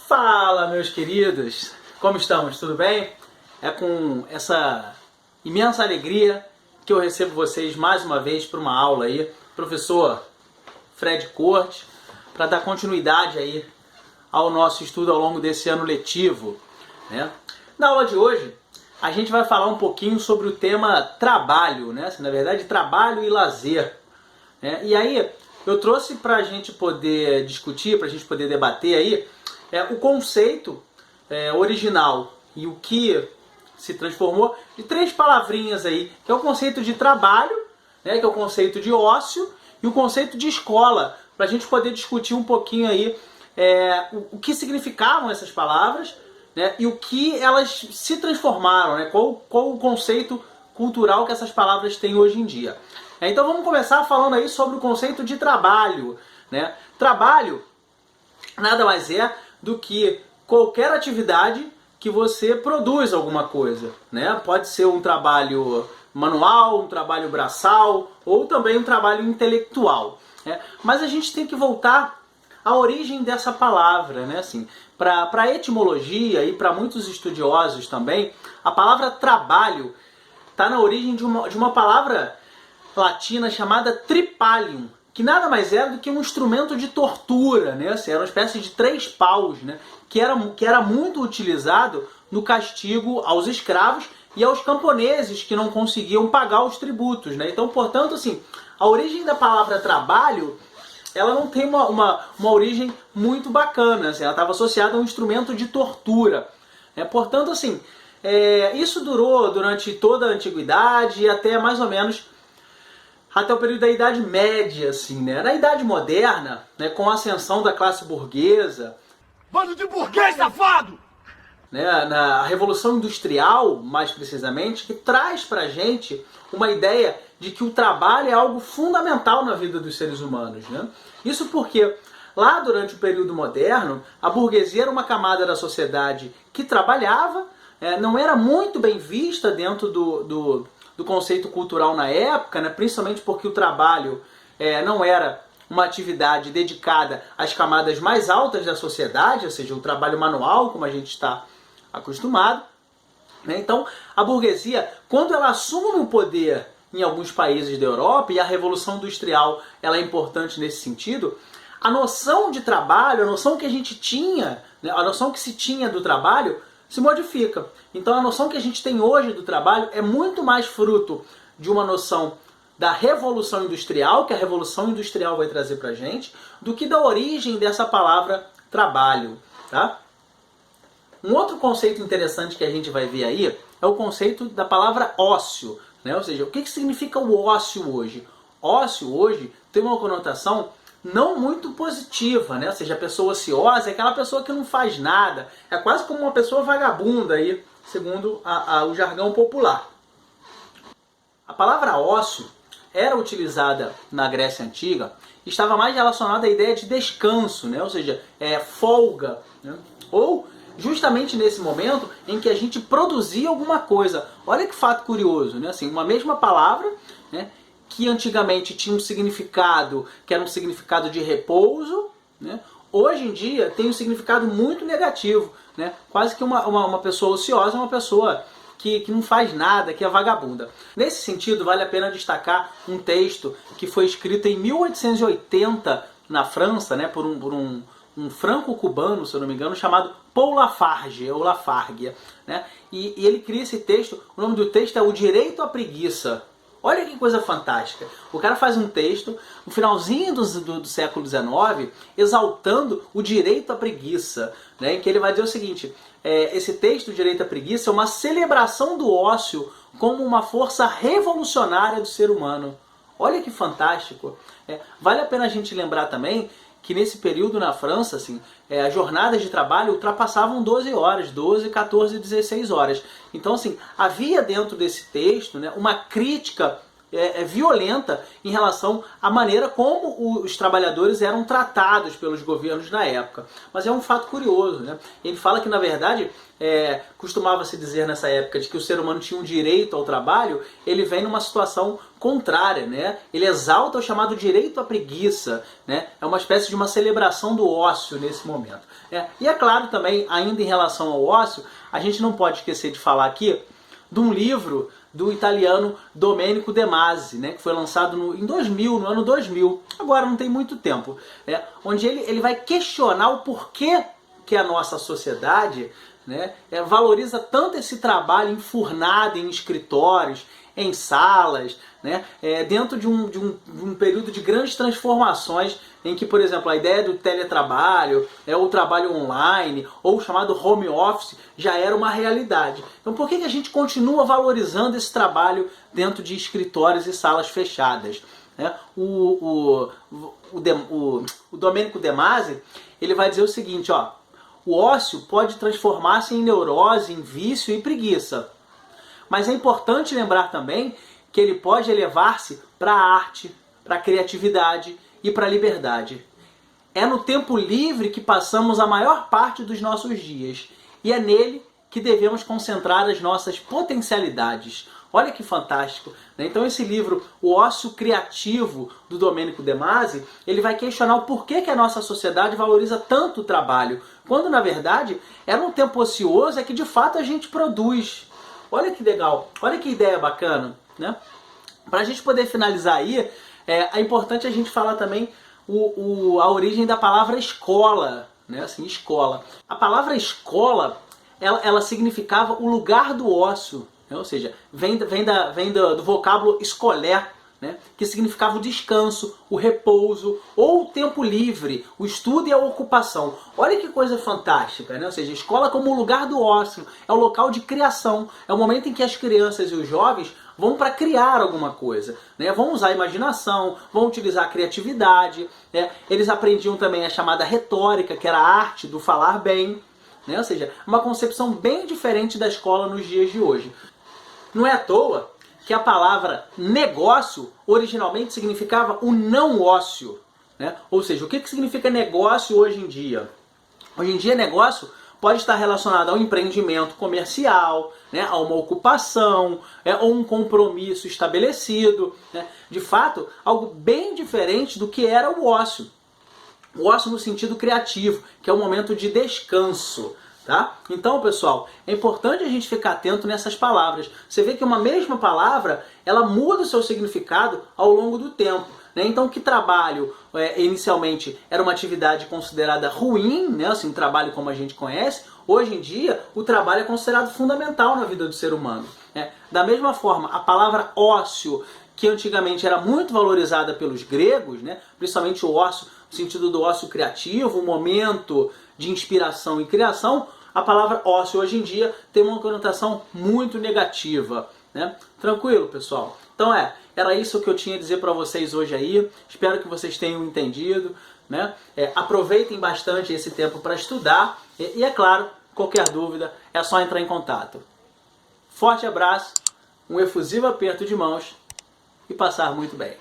Fala, meus queridos! Como estamos? Tudo bem? É com essa imensa alegria que eu recebo vocês mais uma vez para uma aula aí, professor Fred Corte, para dar continuidade aí ao nosso estudo ao longo desse ano letivo, né? Na aula de hoje, a gente vai falar um pouquinho sobre o tema trabalho, né? Na verdade, trabalho e lazer, né? E aí, eu trouxe para a gente poder discutir, para a gente poder debater aí, o conceito original e o que se transformou de três palavrinhas aí, que é o conceito de trabalho, né, que é o conceito de ócio e o conceito de escola, para a gente poder discutir um pouquinho aí o que significavam essas palavras, né, e o que elas se transformaram, né, qual o conceito cultural que essas palavras têm hoje em dia. Então vamos começar falando aí sobre o conceito de trabalho, né? Trabalho nada mais é do que qualquer atividade que você produz alguma coisa, né? Pode ser um trabalho manual, um trabalho braçal ou também um trabalho intelectual, né? Mas a gente tem que voltar à origem dessa palavra, né? Assim, para a etimologia e para muitos estudiosos também, a palavra trabalho está na origem de uma palavra latina chamada tripalium, que nada mais era do que um instrumento de tortura, né? Assim, era uma espécie de 3 paus, né? que era muito utilizado no castigo aos escravos e aos camponeses que não conseguiam pagar os tributos, né? Então, portanto, assim, a origem da palavra trabalho, ela não tem uma origem muito bacana, assim, ela estava associada a um instrumento de tortura, né? Portanto, assim, isso durou durante toda a antiguidade e até mais ou menos até o período da Idade Média, assim, né? Na Idade Moderna, né, com a ascensão da classe burguesa... Bando de burguês, safado! Né, na Revolução Industrial, mais precisamente, que traz pra gente uma ideia de que o trabalho é algo fundamental na vida dos seres humanos, né? Isso porque lá durante o período moderno, a burguesia era uma camada da sociedade que trabalhava, não era muito bem vista dentro do conceito cultural na época, né? Principalmente porque o trabalho não era uma atividade dedicada às camadas mais altas da sociedade, ou seja, o trabalho manual, como a gente está acostumado, né? Então, a burguesia, quando ela assume o poder em alguns países da Europa, e a Revolução Industrial ela é importante nesse sentido, a noção de trabalho, a noção que a gente tinha, né? A noção que se tinha do trabalho, se modifica. Então a noção que a gente tem hoje do trabalho é muito mais fruto de uma noção da Revolução Industrial, que a Revolução Industrial vai trazer pra gente, do que da origem dessa palavra trabalho, tá? Um outro conceito interessante que a gente vai ver aí é o conceito da palavra ócio, né? Ou seja, o que significa o ócio hoje? Ócio hoje tem uma conotação não muito positiva, né? Ou seja, a pessoa ociosa é aquela pessoa que não faz nada. É quase como uma pessoa vagabunda aí, segundo o jargão popular. A palavra ócio era utilizada na Grécia Antiga e estava mais relacionada à ideia de descanso, né? Ou seja, folga, né? Ou justamente nesse momento em que a gente produzia alguma coisa. Olha que fato curioso, né? Assim, uma mesma palavra, né, que antigamente tinha um significado que era um significado de repouso, né? Hoje em dia tem um significado muito negativo, né? Quase que uma pessoa ociosa é uma pessoa que não faz nada, que é vagabunda. Nesse sentido, vale a pena destacar um texto que foi escrito em 1880 na França, né, por um franco-cubano, se eu não me engano, chamado Paul Lafargue, ou Lafargue, né? E ele cria esse texto, o nome do texto é O Direito à Preguiça. Olha que coisa fantástica. O cara faz um texto, no finalzinho do século XIX, exaltando o direito à preguiça, né? Em que ele vai dizer o seguinte, esse texto, O Direito à Preguiça, é uma celebração do ócio como uma força revolucionária do ser humano. Olha que fantástico. Vale a pena a gente lembrar também que nesse período na França, assim, as jornadas de trabalho ultrapassavam 12 horas, 12, 14, 16 horas. Então, assim, havia dentro desse texto, né, uma crítica violenta em relação à maneira como os trabalhadores eram tratados pelos governos na época. Mas é um fato curioso, né? Ele fala que, na verdade, costumava-se dizer nessa época de que o ser humano tinha um direito ao trabalho. Ele vem numa situação contrária, né? Ele exalta o chamado direito à preguiça, né? É uma espécie de uma celebração do ócio nesse momento. E é claro também, ainda em relação ao ócio, a gente não pode esquecer de falar aqui de um livro do italiano Domenico De Masi, né, que foi lançado no ano 2000, agora não tem muito tempo, onde ele vai questionar o porquê que a nossa sociedade, né, valoriza tanto esse trabalho enfurnado em escritórios, em salas, né, dentro de um período de grandes transformações em que, por exemplo, a ideia do teletrabalho, o trabalho online, ou o chamado home office, já era uma realidade. Então por que a gente continua valorizando esse trabalho dentro de escritórios e salas fechadas? O Domenico De Masi, ele vai dizer o seguinte, ó: o ócio pode transformar-se em neurose, em vício e preguiça. Mas é importante lembrar também que ele pode elevar-se para a arte, para a criatividade e para a liberdade. É no tempo livre que passamos a maior parte dos nossos dias, e é nele que devemos concentrar as nossas potencialidades. Olha que fantástico, né? Então esse livro, O Ócio Criativo, do Domenico De Masi, ele vai questionar o porquê que a nossa sociedade valoriza tanto o trabalho, quando na verdade é num tempo ocioso que de fato a gente produz. Olha que legal, olha que ideia bacana, né? Para a gente poder finalizar aí, é importante a gente falar também a origem da palavra escola, né? Assim, escola. A palavra escola, ela significava o lugar do ócio, né? Ou seja, vem do vocábulo escolé, né? Que significava o descanso, o repouso ou o tempo livre, o estudo e a ocupação. Olha que coisa fantástica, né? Ou seja, a escola como o lugar do ócio, é o local de criação, é o momento em que as crianças e os jovens vão para criar alguma coisa, né? Vão usar a imaginação, vão utilizar a criatividade, né? Eles aprendiam também a chamada retórica, que era a arte do falar bem, né? Ou seja, uma concepção bem diferente da escola nos dias de hoje. Não é à toa que a palavra negócio originalmente significava o não ócio, né? Ou seja, o que significa negócio hoje em dia? Hoje em dia, negócio pode estar relacionado ao empreendimento comercial, né, a uma ocupação, ou um compromisso estabelecido, né? De fato, algo bem diferente do que era o ócio. O ócio no sentido criativo, que é um momento de descanso. Tá? Então, pessoal, é importante a gente ficar atento nessas palavras. Você vê que uma mesma palavra, ela muda o seu significado ao longo do tempo, né? Então, que trabalho inicialmente era uma atividade considerada ruim, né? Assim, um trabalho como a gente conhece, hoje em dia o trabalho é considerado fundamental na vida do ser humano, né? Da mesma forma, a palavra ócio, que antigamente era muito valorizada pelos gregos, né? Principalmente o ócio, no sentido do ócio criativo, um momento de inspiração e criação, a palavra ócio hoje em dia tem uma conotação muito negativa, né? Tranquilo, pessoal? Então era isso que eu tinha a dizer para vocês hoje aí. Espero que vocês tenham entendido, né? Aproveitem bastante esse tempo para estudar e é claro, qualquer dúvida é só entrar em contato. Forte abraço, um efusivo aperto de mãos e passar muito bem.